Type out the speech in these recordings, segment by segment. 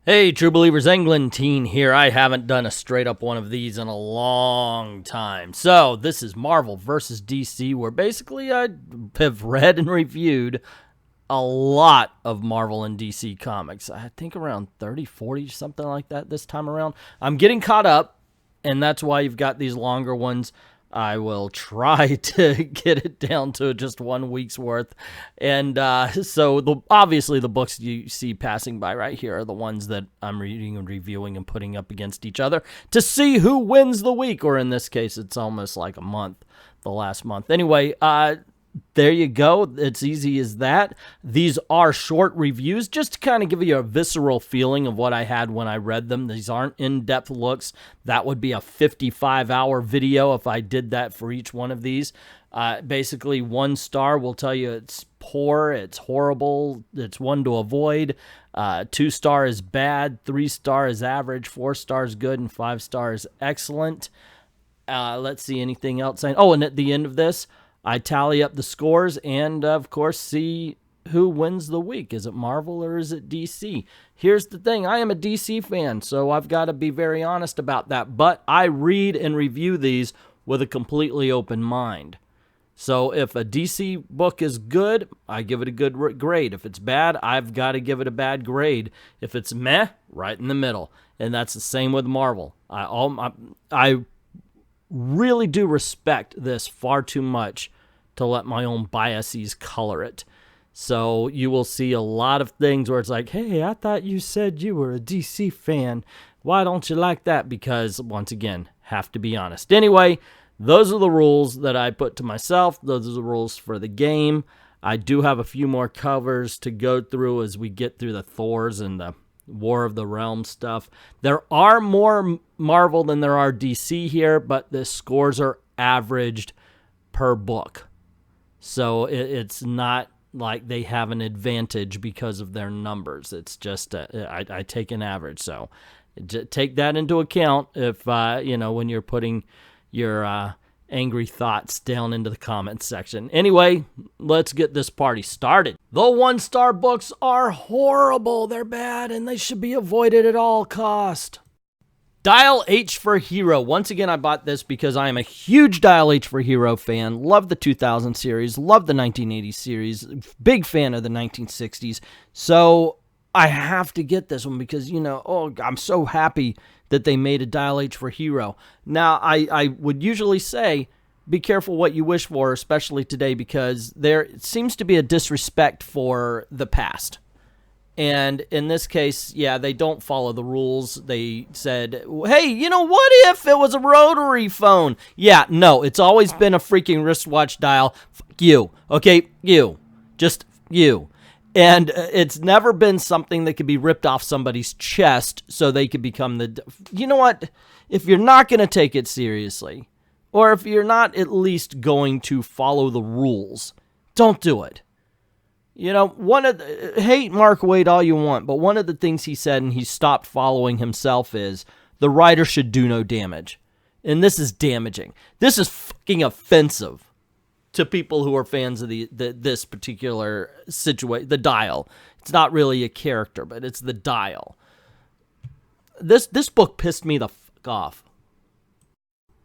Hey, true believers, Englentine here. I haven't done a straight up one of these in a long time. So, this is Marvel versus DC, where basically I have read and reviewed a lot of Marvel and DC comics. I think around 30, 40, something like that this time around. I'm getting caught up, and that's why you've got these longer ones. I will try to get it down to just 1 week's worth. And so obviously the books you see passing by right here are the ones that I'm reading and reviewing and putting up against each other to see who wins the week, or in this case, it's almost like a month, the last month. Anyway, there you go. It's easy as that. These are short reviews just to kind of give you a visceral feeling of what I had when I read them. These aren't in-depth looks. That would be a 55-hour video if I did that for each one of these. Basically, 1 star will tell you it's poor, it's horrible, it's one to avoid. 2 star is bad, 3 star is average, 4 stars good, and 5 stars excellent. Let's see anything else. Oh, and at the end of this, I tally up the scores and, of course, see who wins the week. Is it Marvel or is it DC? Here's the thing. I am a DC fan, so I've got to be very honest about that. But I read and review these with a completely open mind. So if a DC book is good, I give it a good grade. If it's bad, I've got to give it a bad grade. If it's meh, right in the middle. And that's the same with Marvel. I really do respect this far too much to let my own biases color it. So you will see a lot of things where it's like, hey, I thought you said you were a DC fan. Why don't you like that? Because, once again, have to be honest. Anyway, those are the rules that I put to myself. Those are the rules for the game. I do have a few more covers to go through as we get through the Thors and the War of the Realms stuff. There are more Marvel than there are DC here, but the scores are averaged per book. So it's not like they have an advantage because of their numbers. It's just, I take an average. So take that into account if, when you're putting your angry thoughts down into the comments section. Anyway, let's get this party started. The 1-star books are horrible. They're bad, and they should be avoided at all cost. Dial H for Hero. Once again, I bought this because I am a huge Dial H for Hero fan. Love the 2000 series. Love the 1980 series. Big fan of the 1960s. So I have to get this one because, I'm so happy that they made a Dial H for Hero. Now, I would usually say, be careful what you wish for, especially today, because there seems to be a disrespect for the past. And in this case, yeah, they don't follow the rules. They said, hey, what if it was a rotary phone? Yeah, no, it's always been a freaking wristwatch dial. Fuck you, okay? You. Just you. And it's never been something that could be ripped off somebody's chest so they could become the... You know what? If you're not going to take it seriously, or if you're not at least going to follow the rules, don't do it. Hate Mark Waid all you want, but one of the things he said, and he stopped following himself, is the writer should do no damage. And this is damaging. This is fucking offensive to people who are fans of this particular situation, the Dial. It's not really a character, but it's the Dial. This book pissed me the fuck off.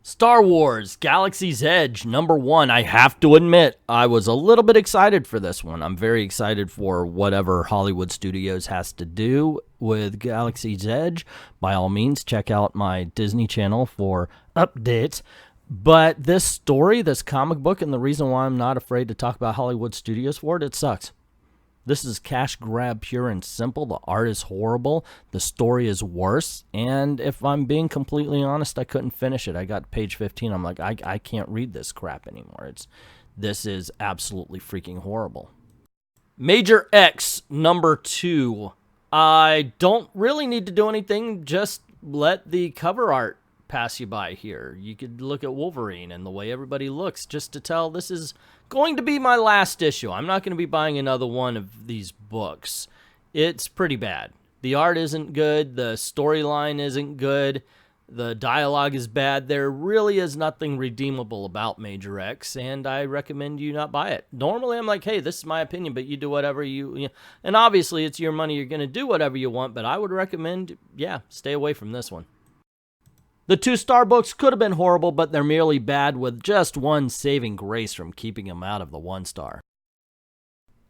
Star Wars Galaxy's Edge, #1. I have to admit, I was a little bit excited for this one. I'm very excited for whatever Hollywood Studios has to do with Galaxy's Edge. By all means, check out my Disney channel for updates. But this story, this comic book, and the reason why I'm not afraid to talk about Hollywood Studios for it sucks. This is cash grab pure and simple. The art is horrible. The story is worse. And if I'm being completely honest, I couldn't finish it. I got to page 15. I'm like, I can't read this crap anymore. This is absolutely freaking horrible. Major X, #2. I don't really need to do anything. Just let the cover art pass you by here. You could look at Wolverine and the way everybody looks just to tell this is going to be my last issue. I'm not going to be buying another one of these books. It's pretty bad. The art isn't good. The storyline isn't good. The dialogue is bad. There really is nothing redeemable about Major X, and I recommend you not buy it. Normally, I'm like, hey, this is my opinion, but you do whatever you and obviously, it's your money. You're going to do whatever you want, but I would recommend, yeah, stay away from this one. The 2-star books could have been horrible, but they're merely bad with just one saving grace from keeping them out of the 1-star.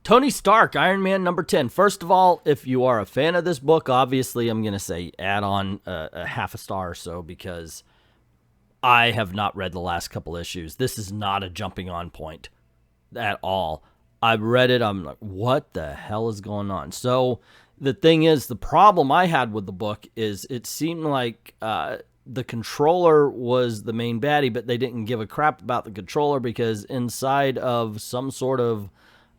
Tony Stark, Iron Man number 10. First of all, if you are a fan of this book, obviously I'm going to say add on a half a star or so because I have not read the last couple issues. This is not a jumping on point at all. I've read it. I'm like, what the hell is going on? So the thing is, the problem I had with the book is it seemed like the controller was the main baddie, but they didn't give a crap about the controller because inside of some sort of,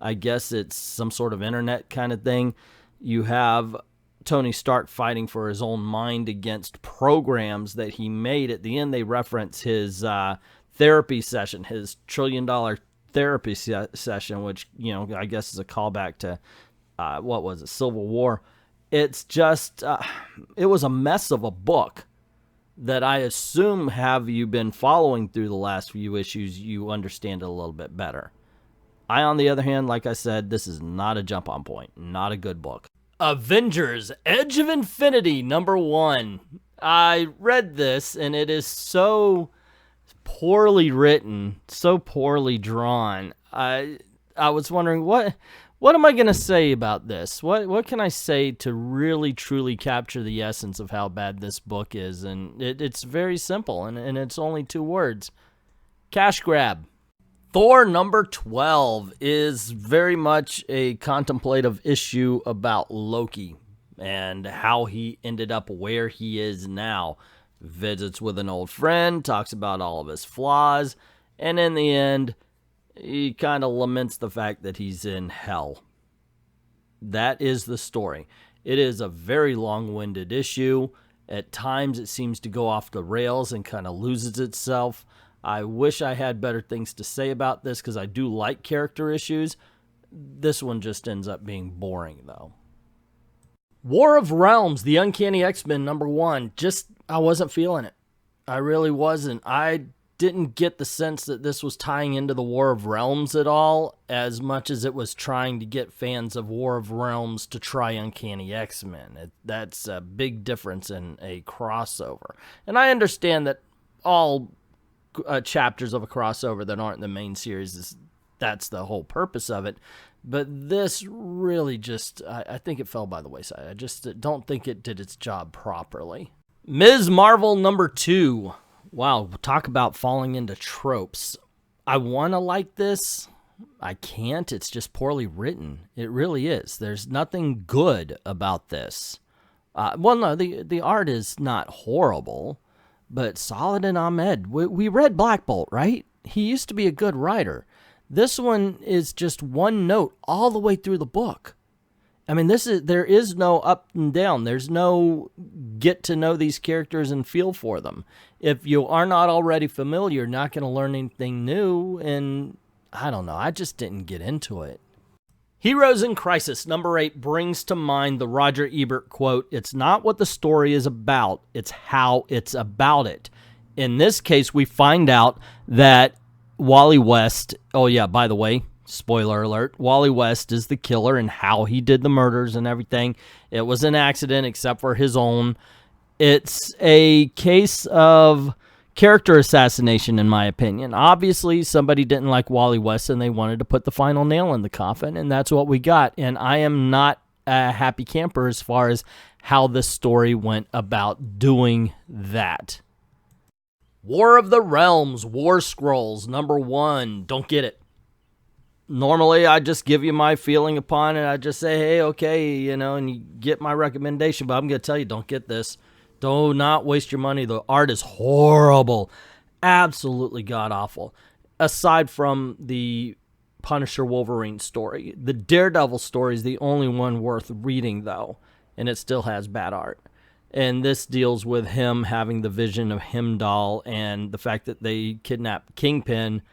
I guess it's some sort of internet kind of thing, you have Tony Stark fighting for his own mind against programs that he made. At the end, they reference his therapy session, his $1 trillion therapy session, which, you know, I guess is a callback to, what was it, Civil War. It's just, it was a mess of a book that I assume have you been following through the last few issues, you understand it a little bit better. I, on the other hand, like I said, this is not a jump on point. Not a good book. Avengers, Edge of Infinity, number 1. I read this, and it is so poorly written, so poorly drawn. I was wondering, what am I going to say about this? What can I say to really, truly capture the essence of how bad this book is? And it's very simple, and it's only 2 words. Cash grab. Thor number 12 is very much a contemplative issue about Loki and how he ended up where he is now. Visits with an old friend, talks about all of his flaws, and in the end, he kind of laments the fact that he's in hell. That is the story. It is a very long-winded issue. At times, it seems to go off the rails and kind of loses itself. I wish I had better things to say about this because I do like character issues. This one just ends up being boring, though. War of Realms, The Uncanny X-Men, number 1. Just, I wasn't feeling it. I really wasn't. I didn't get the sense that this was tying into the War of Realms at all, as much as it was trying to get fans of War of Realms to try Uncanny X-Men. That's a big difference in a crossover. And I understand that all chapters of a crossover that aren't the main series, that's the whole purpose of it. But this really just, I think it fell by the wayside. I just don't think it did its job properly. Ms. Marvel number 2. Wow, talk about falling into tropes. I want to like this. I can't. It's just poorly written. It really is. There's nothing good about this. Well, no, the art is not horrible, but Saladin Ahmed. We read Black Bolt, right? He used to be a good writer. This one is just one note all the way through the book. I mean, there is no up and down. There's no get to know these characters and feel for them. If you are not already familiar, you're not going to learn anything new, and I don't know. I just didn't get into it. Heroes in Crisis, number 8, brings to mind the Roger Ebert quote, "It's not what the story is about, it's how it's about it." In this case, we find out that Wally West, oh yeah, by the way, spoiler alert, Wally West is the killer and how he did the murders and everything. It was an accident except for his own. It's a case of character assassination, in my opinion. Obviously, somebody didn't like Wally West and they wanted to put the final nail in the coffin, and that's what we got. And I am not a happy camper as far as how this story went about doing that. War of the Realms, War Scrolls, number 1. Don't get it. Normally, I just give you my feeling upon it. I just say, hey, okay, you know, and you get my recommendation. But I'm going to tell you, don't get this. Do not waste your money. The art is horrible. Absolutely god-awful. Aside from the Punisher Wolverine story. The Daredevil story is the only one worth reading, though. And it still has bad art. And this deals with him having the vision of Heimdall and the fact that they kidnapped Kingpin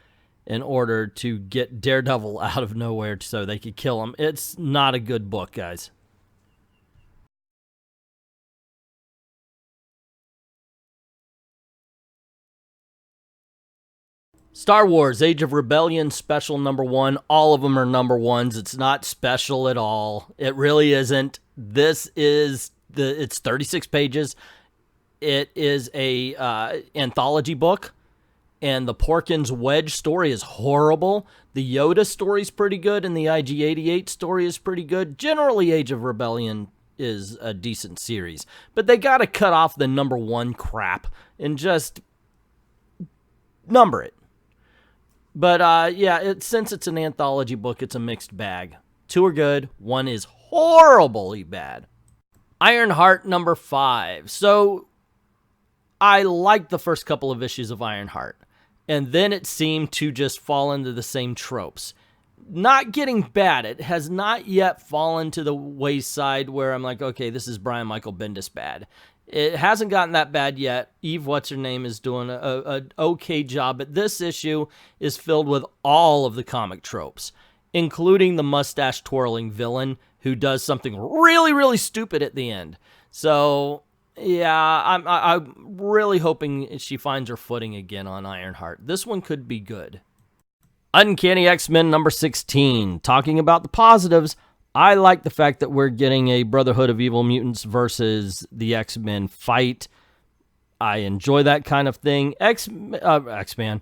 in order to get Daredevil out of nowhere so they could kill him. It's not a good book, guys. Star Wars Age of Rebellion special #1. All of them are #1s. It's not special at all. It really isn't. This is it's 36 pages. It is a anthology book, and the Porkins Wedge story is horrible. The Yoda story is pretty good, and the IG-88 story is pretty good. Generally, Age of Rebellion is a decent series, but they got to cut off the #1 crap and just number it. But yeah, since it's an anthology book, it's a mixed bag. 2 are good, 1 is horribly bad. Ironheart #5. So I liked the first couple of issues of Ironheart, and then it seemed to just fall into the same tropes. Not getting bad. It has not yet fallen to the wayside where I'm like, okay, this is Brian Michael Bendis bad. It hasn't gotten that bad yet. Eve What's-Her-Name is doing an okay job, but this issue is filled with all of the comic tropes, including the mustache-twirling villain who does something really, really stupid at the end. So, yeah, I'm really hoping she finds her footing again on Ironheart. This one could be good. Uncanny X-Men #16. Talking about the positives, I like the fact that we're getting a Brotherhood of Evil Mutants versus the X-Men fight. I enjoy that kind of thing. X-Man.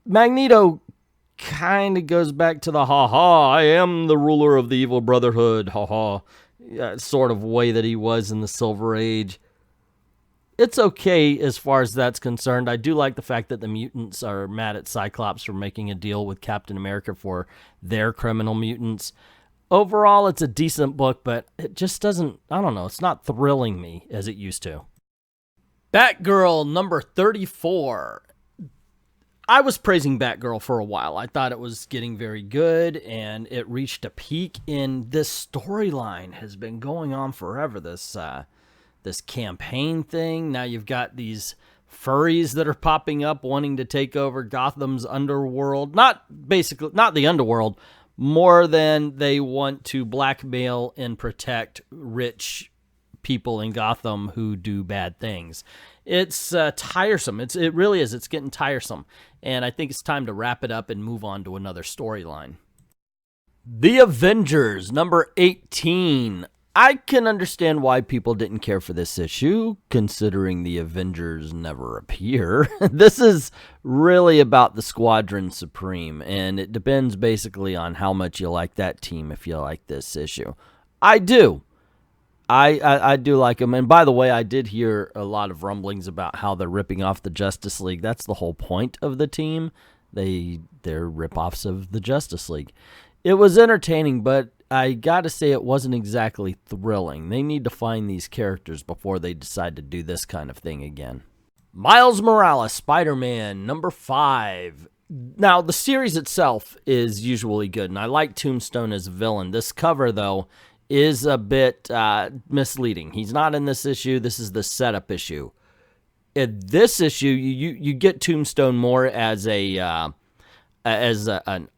Magneto kind of goes back to the ha-ha, I am the ruler of the evil brotherhood, ha-ha, sort of way that he was in the Silver Age. It's okay as far as that's concerned. I do like the fact that the mutants are mad at Cyclops for making a deal with Captain America for their criminal mutants. Overall, it's a decent book, but it just doesn't, I don't know, it's not thrilling me as it used to. Batgirl #34. I was praising Batgirl for a while. I thought it was getting very good, and it reached a peak in this storyline. Has been going on forever, this campaign thing. Now you've got these furries that are popping up wanting to take over Gotham's underworld. Not the underworld, more than they want to blackmail and protect rich people in Gotham who do bad things. It's tiresome. It really is. It's getting tiresome. And I think it's time to wrap it up and move on to another storyline. The Avengers #18. I can understand why people didn't care for this issue, considering the Avengers never appear. This is really about the Squadron Supreme, and it depends basically on how much you like that team if you like this issue. I do. I do like them. And by the way, I did hear a lot of rumblings about how they're ripping off the Justice League. That's the whole point of the team. They're rip-offs of the Justice League. It was entertaining, but I gotta say it wasn't exactly thrilling. They need to find these characters before they decide to do this kind of thing again. Miles Morales, Spider-Man #5. Now, the series itself is usually good, and I like Tombstone as a villain. This cover, though, is a bit misleading. He's not in this issue. This is the setup issue. In this issue, you get Tombstone more as an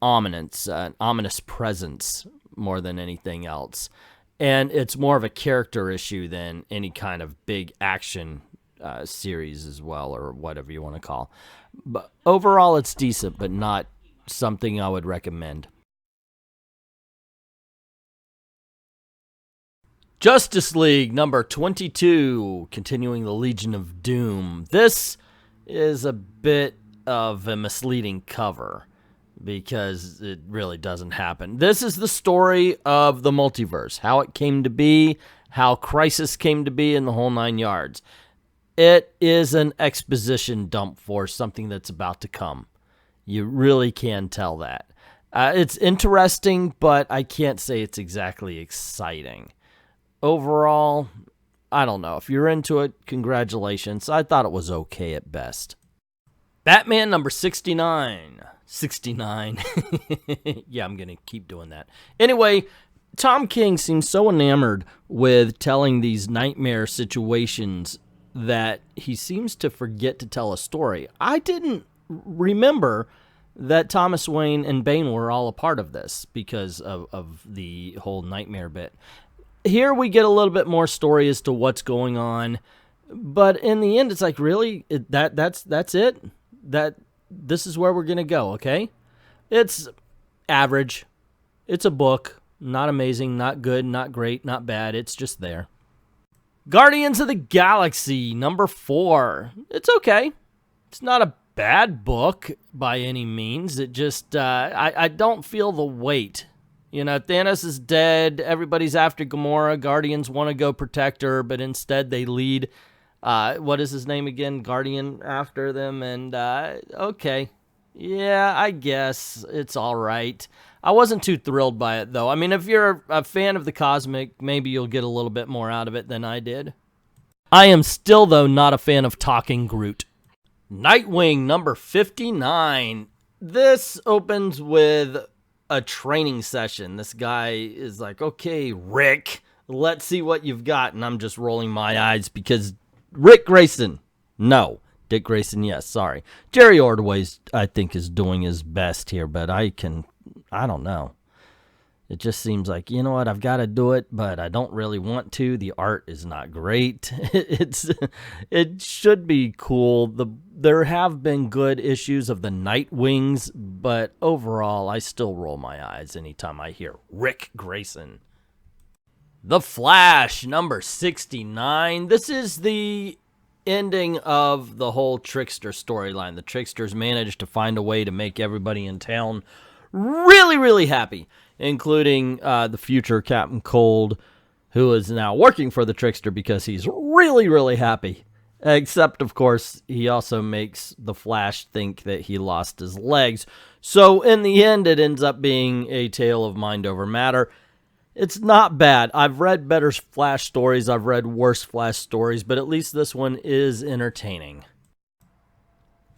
ominous presence more than anything else. And it's more of a character issue than any kind of big action series as well, or whatever you want to call. But overall, it's decent, but not something I would recommend. Justice League #22, continuing the Legion of Doom. This is a bit of a misleading cover, because it really doesn't happen. This is the story of the multiverse, how it came to be, how Crisis came to be, and the whole 9 yards. It is an exposition dump for something that's about to come. You really can tell that. It's interesting, but I can't say it's exactly exciting. Overall, I don't know. If you're into it, congratulations. I thought it was okay at best. Batman #69. 69. Yeah, I'm going to keep doing that. Anyway, Tom King seems so enamored with telling these nightmare situations that he seems to forget to tell a story. I didn't remember that Thomas Wayne and Bane were all a part of this because of the whole nightmare bit. Here we get a little bit more story as to what's going on, but in the end, it's like, really? That's it? this is where we're going to go, okay? It's average. It's a book. Not amazing, not good, not great, not bad. It's just there. Guardians of the Galaxy, number 4. It's okay. It's not a bad book by any means. It just, I don't feel the weight. You know, Thanos is dead. Everybody's after Gamora. Guardians want to go protect her, but instead they lead, what is his name again? Guardian after them. And, okay. Yeah, I guess it's all right. I wasn't too thrilled by it, though. I mean, if you're a fan of the cosmic, maybe you'll get a little bit more out of it than I did. I am still, though, not a fan of Talking Groot. Nightwing, number 59. This opens with a training session. This guy is like, okay, Rick, let's see what you've got. And I'm just rolling my eyes because Rick Grayson, no. Dick Grayson, yes, sorry. Jerry Ordway, I think, is doing his best here, but I don't know. It just seems like, you know what, I've got to do it, but I don't really want to. The art is not great. It should be cool. There have been good issues of the Nightwings, but overall, I still roll my eyes anytime I hear Rick Grayson. The Flash, number 69. This is the ending of the whole Trickster storyline. The Tricksters managed to find a way to make everybody in town really, really happy, including the future Captain Cold, who is now working for the Trickster because he's really, really happy. Except, of course, he also makes the Flash think that he lost his legs. So, in the end, it ends up being a tale of mind over matter. It's not bad. I've read better Flash stories. I've read worse Flash stories, but at least this one is entertaining.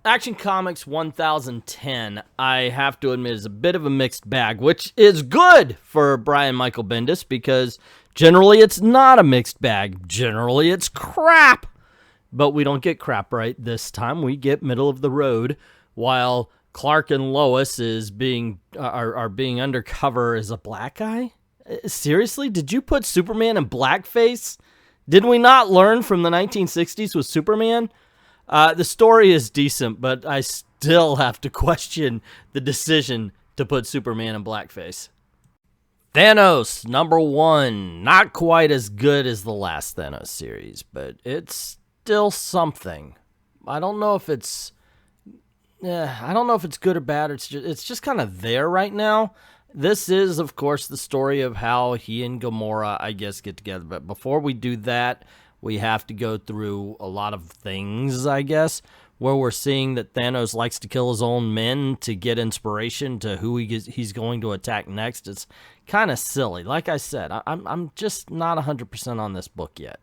Action Comics 1010, I have to admit, is a bit of a mixed bag, which is good for Brian Michael Bendis because generally it's not a mixed bag. Generally it's crap. But we don't get crap right this time. We get middle of the road while Clark and Lois are being undercover as a black guy. Seriously? Did you put Superman in blackface? Did we not learn from the 1960s with Superman? The story is decent, but I still have to question the decision to put Superman in blackface. Thanos, number 1. Not quite as good as the last Thanos series, but it's still something. I don't know if it's good or bad. It's just kind of there right now. This is, of course, the story of how he and Gamora, I guess, get together. But before we do that, we have to go through a lot of things, I guess, where we're seeing that Thanos likes to kill his own men to get inspiration to who he's going to attack next. It's kind of silly. Like I said, I'm just not 100% on this book yet.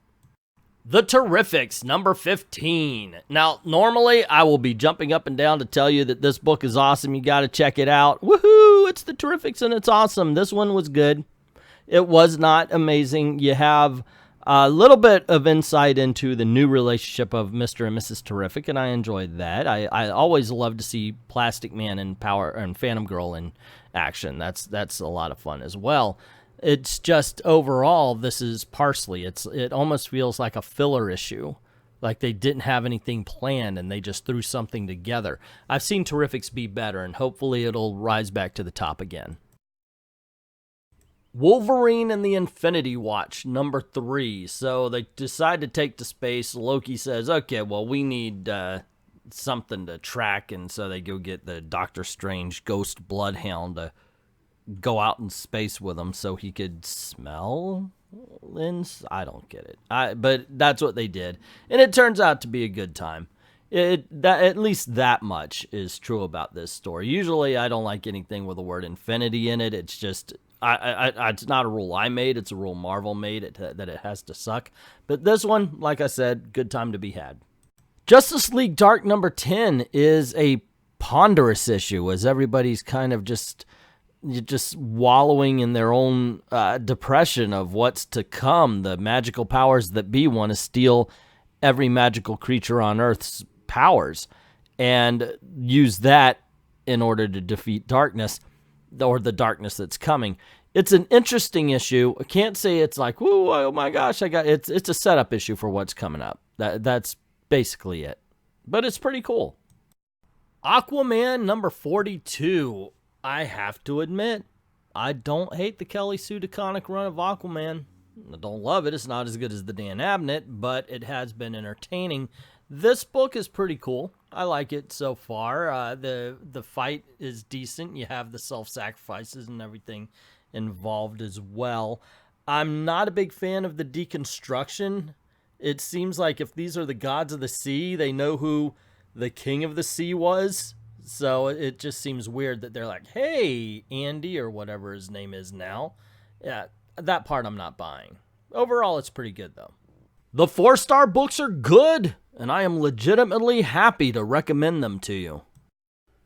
The Terrifics, number 15. Now, normally, I will be jumping up and down to tell you that this book is awesome. You got to check it out. Woohoo! It's The Terrifics, and it's awesome. This one was good. It was not amazing. You have a little bit of insight into the new relationship of Mr. and Mrs. Terrific, and I enjoyed that. I always love to see Plastic Man and Phantom Girl in action. That's a lot of fun as well. It's just overall, this is parsley. It almost feels like a filler issue, like they didn't have anything planned and they just threw something together. I've seen Terrifics be better, and hopefully it'll rise back to the top again. Wolverine and the Infinity Watch, number 3. So they decide to take to space. Loki says, okay, well, we need something to track, and so they go get the Doctor Strange Ghost Bloodhound to go out in space with him so he could smell lens. I don't get it. But that's what they did, and it turns out to be a good time. At least that much is true about this story. Usually, I don't like anything with the word infinity in it. It's just it's not a rule I made. It's a rule Marvel made that it has to suck. But this one, like I said, good time to be had. Justice League Dark number 10 is a ponderous issue as everybody's kind of just wallowing in their own depression of what's to come. The magical powers that be want to steal every magical creature on Earth's powers and use that in order to defeat darkness, or the darkness that's coming. It's an interesting issue. I can't say it's like, whoa, oh my gosh, it's a setup issue for what's coming up. That's basically it. But it's pretty cool. Aquaman number 42. I have to admit, I don't hate the Kelly Sue DeConnick run of Aquaman. I don't love it. It's not as good as the Dan Abnett, but it has been entertaining. This book is pretty cool. I like it so far. The fight is decent. You have the self-sacrifices and everything involved as well. I'm not a big fan of the deconstruction. It seems like if these are the gods of the sea, they know who the king of the sea was. So it just seems weird that they're like, hey, Andy, or whatever his name is now. Yeah, that part I'm not buying. Overall, it's pretty good, though. The 4-star books are good, and I am legitimately happy to recommend them to you.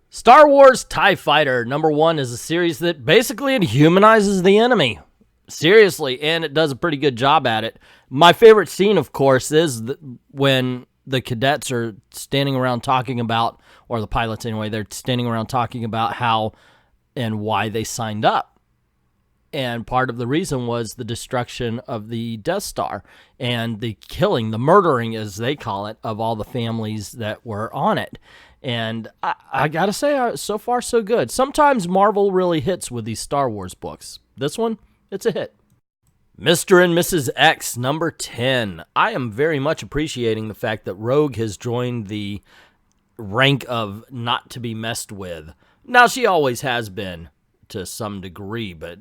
Star Wars TIE Fighter number 1 is a series that basically it humanizes the enemy. Seriously, and it does a pretty good job at it. My favorite scene, of course, is when the cadets are standing around talking about, or the pilots anyway, they're standing around talking about how and why they signed up. And part of the reason was the destruction of the Death Star and the killing, the murdering, as they call it, of all the families that were on it. And I gotta say, so far so good. Sometimes Marvel really hits with these Star Wars books. This one, it's a hit. Mr. and Mrs. X number 10. I am very much appreciating the fact that Rogue has joined the rank of not to be messed with. Now, she always has been to some degree, but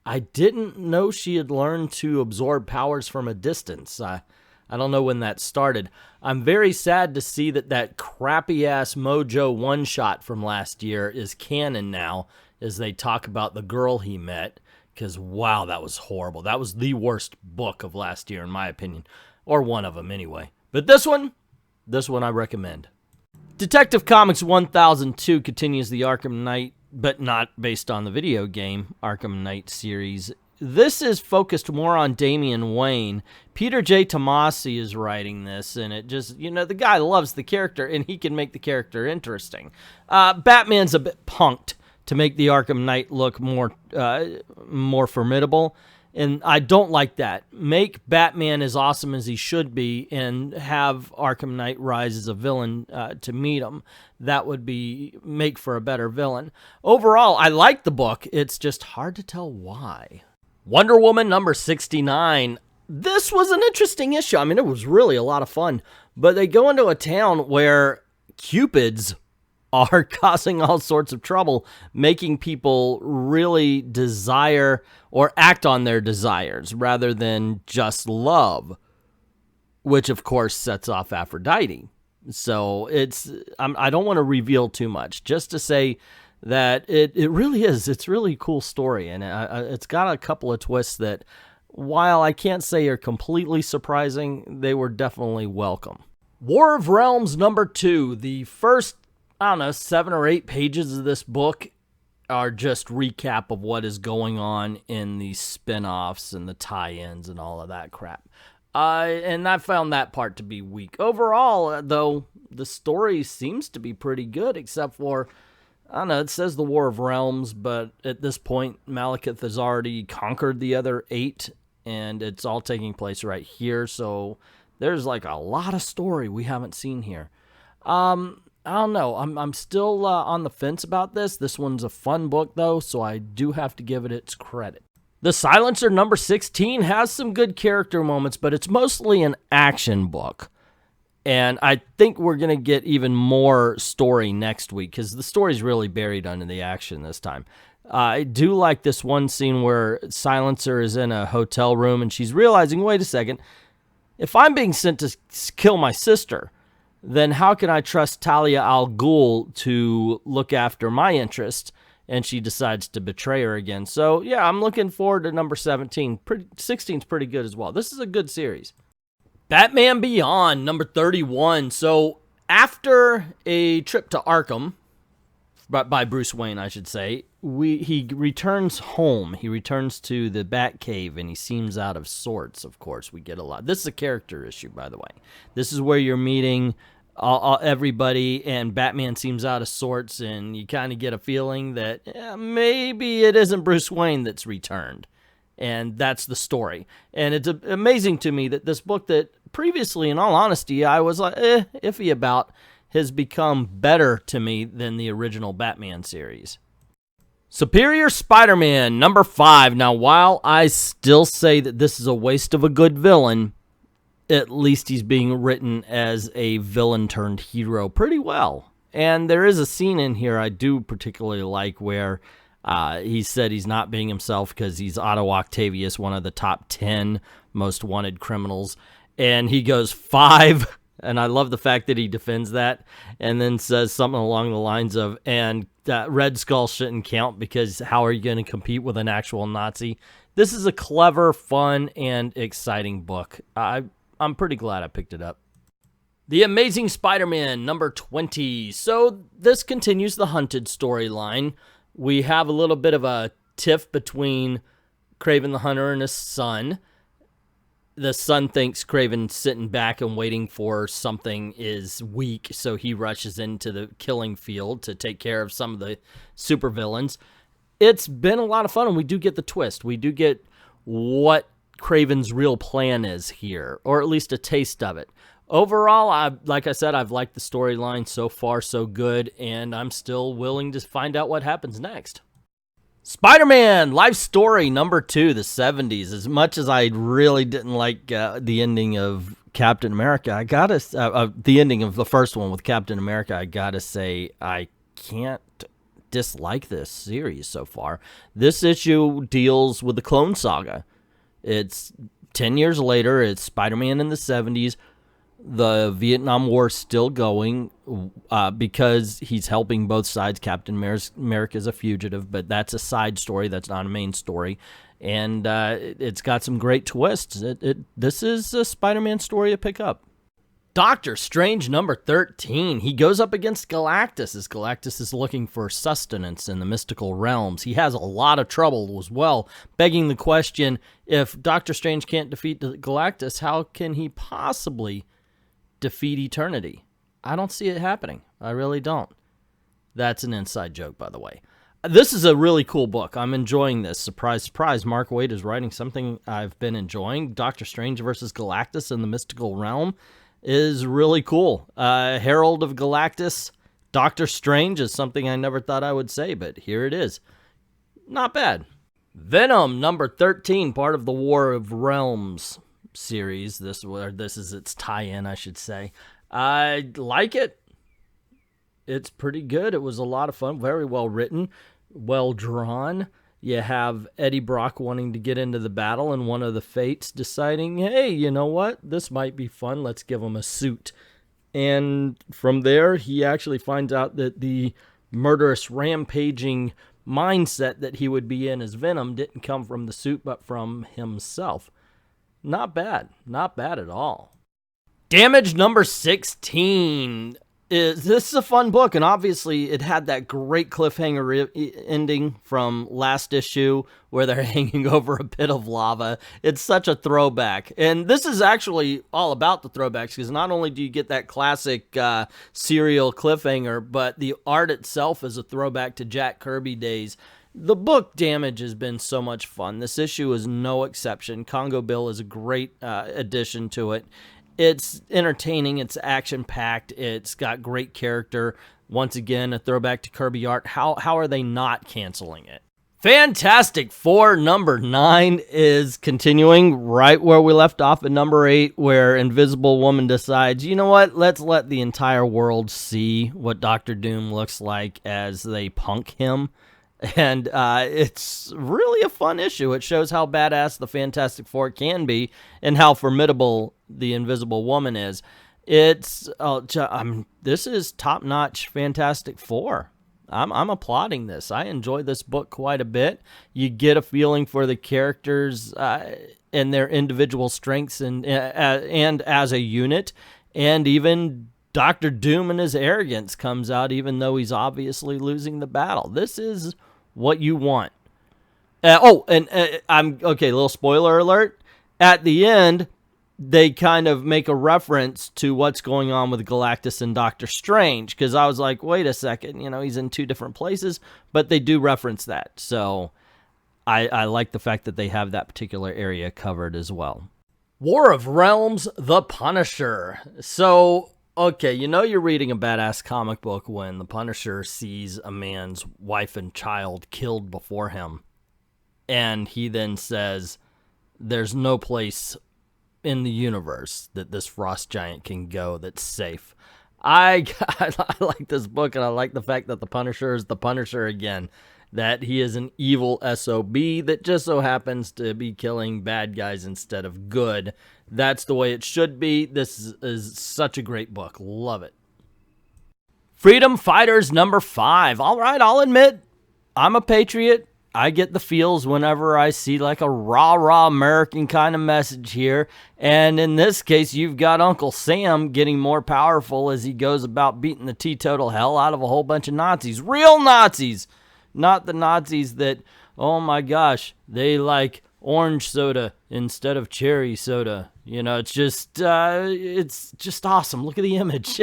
I didn't know she had learned to absorb powers from a distance. I don't know when that started. I'm very sad to see that crappy-ass Mojo one-shot from last year is canon now, as they talk about the girl he met. Because, wow, that was horrible. That was the worst book of last year, in my opinion. Or one of them, anyway. But this one I recommend. Detective Comics 1002 continues the Arkham Knight, but not based on the video game, Arkham Knight series. This is focused more on Damian Wayne. Peter J. Tomasi is writing this, and it just, the guy loves the character, and he can make the character interesting. Batman's a bit punked to make the Arkham Knight look more formidable, and I don't like that. Make Batman as awesome as he should be, and have Arkham Knight rise as a villain to meet him. That would make for a better villain. Overall, I like the book. It's just hard to tell why. Wonder Woman number 69. This was an interesting issue. I mean, it was really a lot of fun, but they go into a town where Cupids are causing all sorts of trouble, making people really desire or act on their desires rather than just love, which of course sets off Aphrodite. So I don't want to reveal too much, just to say that it really is. It's really a cool story, and it's got a couple of twists that, while I can't say are completely surprising, they were definitely welcome. War of Realms number 2. The first 7 or 8 pages of this book are just recap of what is going on in the spin-offs and the tie-ins and all of that crap. And I found that part to be weak. Overall, though, the story seems to be pretty good, except for, it says the War of Realms, but at this point, Malekith has already conquered the other 8, and it's all taking place right here, so there's like a lot of story we haven't seen here. I don't know. I'm still on the fence about this. This one's a fun book, though, so I do have to give it its credit. The Silencer number 16 has some good character moments, but it's mostly an action book. And I think we're going to get even more story next week, because the story's really buried under the action this time. I do like this one scene where Silencer is in a hotel room, and she's realizing, wait a second, if I'm being sent to kill my sister, then how can I trust Talia al Ghul to look after my interests? And she decides to betray her again. So, yeah, I'm looking forward to number 17. 16's pretty good as well. This is a good series. Batman Beyond, number 31. So, after a trip to Arkham, by Bruce Wayne, I should say, he returns home. He returns to the Batcave, and he seems out of sorts, of course. We get a lot. This is a character issue, by the way. This is where you're meeting everybody, and Batman seems out of sorts, and you kind of get a feeling that maybe it isn't Bruce Wayne that's returned. And that's the story. And it's amazing to me that this book that previously, in all honesty, I was like, iffy about, has become better to me than the original Batman series. Superior Spider-Man, number 5. Now, while I still say that this is a waste of a good villain, at least he's being written as a villain turned hero pretty well. And there is a scene in here I do particularly like where he said he's not being himself because he's Otto Octavius, one of the top 10 most wanted criminals. And he goes 5, and I love the fact that he defends that, and then says something along the lines of, and Red Skull shouldn't count because how are you going to compete with an actual Nazi? This is a clever, fun, and exciting book. I'm pretty glad I picked it up. The Amazing Spider-Man, number 20. So this continues the Hunted storyline. We have a little bit of a tiff between Kraven the Hunter and his son. The son thinks Kraven's sitting back and waiting for something is weak, so he rushes into the killing field to take care of some of the supervillains. It's been a lot of fun, and we do get the twist. We do get what Kraven's real plan is here, or at least a taste of it. Overall, like I said, I've liked the storyline so far, so good, and I'm still willing to find out what happens next. Spider-Man Life Story number 2, the 70s. As much as I really didn't like the ending of Captain America, the ending of the first one with Captain America, I gotta say I can't dislike this series so far. This issue deals with the Clone Saga. It's 10 years later. It's Spider-Man in the 70s. The Vietnam War is still going because he's helping both sides. Captain America is a fugitive, but that's a side story. That's not a main story. And it's got some great twists. This is a Spider-Man story to pick up. Doctor Strange number 13. He goes up against Galactus as Galactus is looking for sustenance in the mystical realms. He has a lot of trouble as well, begging the question, if Doctor Strange can't defeat Galactus, how can he possibly defeat eternity? I don't see it happening. I really don't. That's an inside joke, by the way. This is a really cool book. I'm enjoying this. Surprise, surprise. Mark Waid is writing something I've been enjoying. Doctor Strange versus Galactus in the mystical realm is really cool. Herald of Galactus, Doctor Strange is something I never thought I would say, but here it is. Not bad. Venom number 13, part of the War of Realms series. This is its tie-in, I should say. I like it. It's pretty good. It was a lot of fun. Very well written, well drawn. You have Eddie Brock wanting to get into the battle and one of the Fates deciding, hey, you know what? This might be fun. Let's give him a suit. And from there, he actually finds out that the murderous, rampaging mindset that he would be in as Venom didn't come from the suit, but from himself. Not bad. Not bad at all. Damage number 16. This is a fun book, and obviously it had that great cliffhanger ending from last issue where they're hanging over a pit of lava. It's such a throwback. And this is actually all about the throwbacks, because not only do you get that classic serial cliffhanger, but the art itself is a throwback to Jack Kirby days. The book Damage has been so much fun. This issue is no exception. Congo Bill is a great addition to it. It's entertaining. It's action-packed. It's got great character. Once again, a throwback to Kirby art. How are they not canceling it? Fantastic Four number 9 is continuing right where we left off at number 8, where Invisible Woman decides, you know what, let's let the entire world see what Dr. Doom looks like as they punk him. And it's really a fun issue. It shows how badass the Fantastic Four can be and how formidable the Invisible Woman is. This is top-notch Fantastic Four. I'm applauding this. I enjoy this book quite a bit. You get a feeling for the characters and their individual strengths and as a unit. And even Dr. Doom and his arrogance comes out, even though he's obviously losing the battle. This is what you want. I'm okay. Little spoiler alert. At the end, they kind of make a reference to what's going on with Galactus and Doctor Strange, because I was like, wait a second, he's in 2 different places, but they do reference that. So I like the fact that they have that particular area covered as well. War of Realms, The Punisher. So Okay, you know you're reading a badass comic book when the Punisher sees a man's wife and child killed before him. And he then says, there's no place in the universe that this frost giant can go that's safe. I like this book, and I like the fact that the Punisher is the Punisher again. That he is an evil SOB that just so happens to be killing bad guys instead of good. That's the way it should be. This is such a great book. Love it. Freedom Fighters number 5. All right, I'll admit, I'm a patriot. I get the feels whenever I see like a rah-rah American kind of message here. And in this case, you've got Uncle Sam getting more powerful as he goes about beating the teetotal hell out of a whole bunch of Nazis. Real Nazis! Not the Nazis that, oh my gosh, they like orange soda instead of cherry soda. You know, it's just awesome. Look at the image.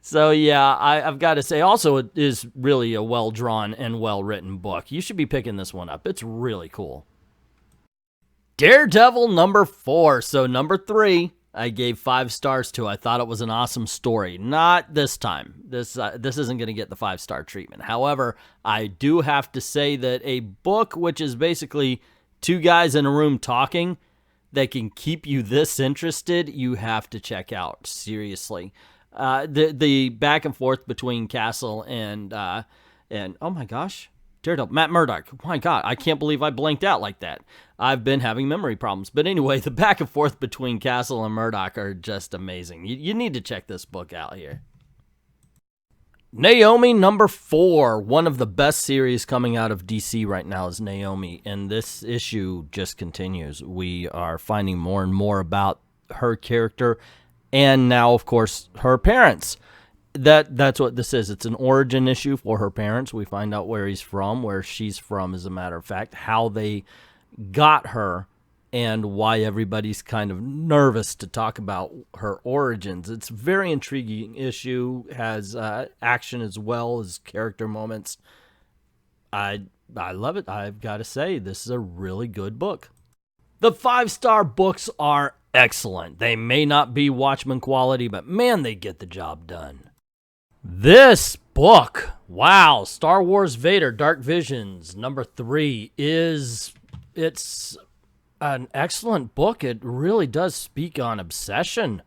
So, yeah, I've got to say, also, it is really a well-drawn and well-written book. You should be picking this one up. It's really cool. Daredevil number 4. So, number 3, I gave 5 stars to. I thought it was an awesome story. Not this time. This isn't going to get the 5-star treatment. However, I do have to say that a book which is basically 2 guys in a room talking that can keep you this interested, you have to check out. Seriously. The back and forth between Castle and oh my gosh, Daredevil, Matt Murdock. My God, I can't believe I blanked out like that. I've been having memory problems. But anyway, the back and forth between Castle and Murdock are just amazing. You need to check this book out here. Naomi number 4. One of the best series coming out of DC right now is Naomi, and this issue just continues. We are finding more and more about her character, and now, of course, her parents. That's what this is. It's an origin issue for her parents. We find out where he's from, where she's from, as a matter of fact, how they got her, and why everybody's kind of nervous to talk about her origins. It's a very intriguing issue, has action as well as character moments. I love it. I've got to say, this is a really good book. The 5-star books are excellent. They may not be Watchmen quality, but man, they get the job done. This book, wow, Star Wars Vader Dark Visions number 3 it's an excellent book. It really does speak on obsession.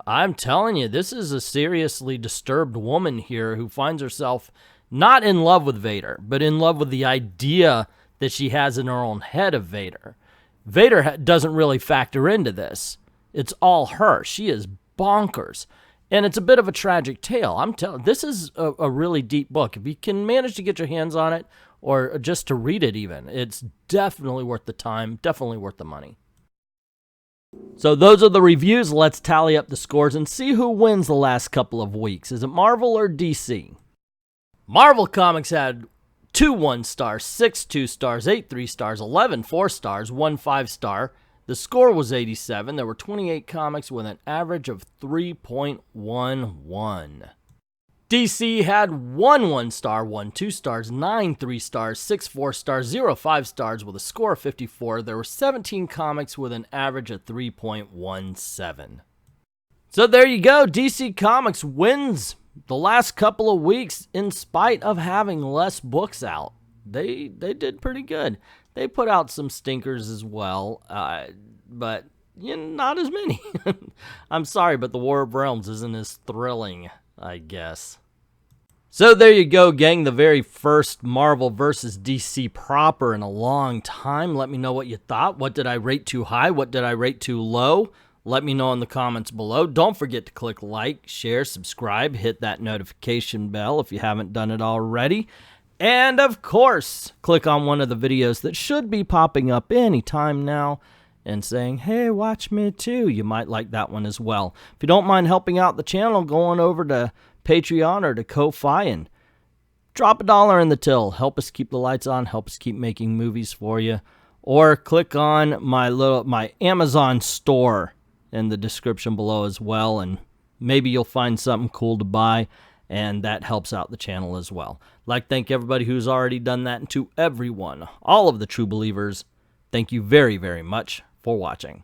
I'm telling you, this is a seriously disturbed woman here who finds herself not in love with Vader, but in love with the idea that she has in her own head of Vader. Vader doesn't really factor into this. It's all her. She is bonkers. And it's a bit of a tragic tale. I'm telling you, this is a really deep book. If you can manage to get your hands on it, or just to read it even, it's definitely worth the time, definitely worth the money. So those are the reviews. Let's tally up the scores and see who wins the last couple of weeks. Is it Marvel or DC? Marvel Comics had 2 1-stars, 6 2-stars, 8 3-stars, 11 4-stars, 1 5-star. The score was 87. There were 28 comics with an average of 3.11. DC had 1 1-star, 1 2-stars, 9 3-stars, 6 4-stars, 0 5-stars with a score of 54. There were 17 comics with an average of 3.17. So there you go. DC Comics wins the last couple of weeks in spite of having less books out. They did pretty good. They put out some stinkers as well, but not as many. I'm sorry, but the War of Realms isn't as thrilling, I guess. So there you go, gang. The very first Marvel vs. DC proper in a long time. Let me know what you thought. What did I rate too high? What did I rate too low? Let me know in the comments below. Don't forget to click like, share, subscribe, hit that notification bell if you haven't done it already. And of course, click on one of the videos that should be popping up anytime now and saying, hey, watch me too. You might like that one as well. If you don't mind helping out the channel, go on over to Patreon or to Ko-Fi and drop $1 in the till. Help us keep the lights on. Help us keep making movies for you. Or click on my Amazon store in the description below as well, and maybe you'll find something cool to buy, and that helps out the channel as well. I'd like to thank everybody who's already done that, and to everyone, all of the true believers, thank you very, very much for watching.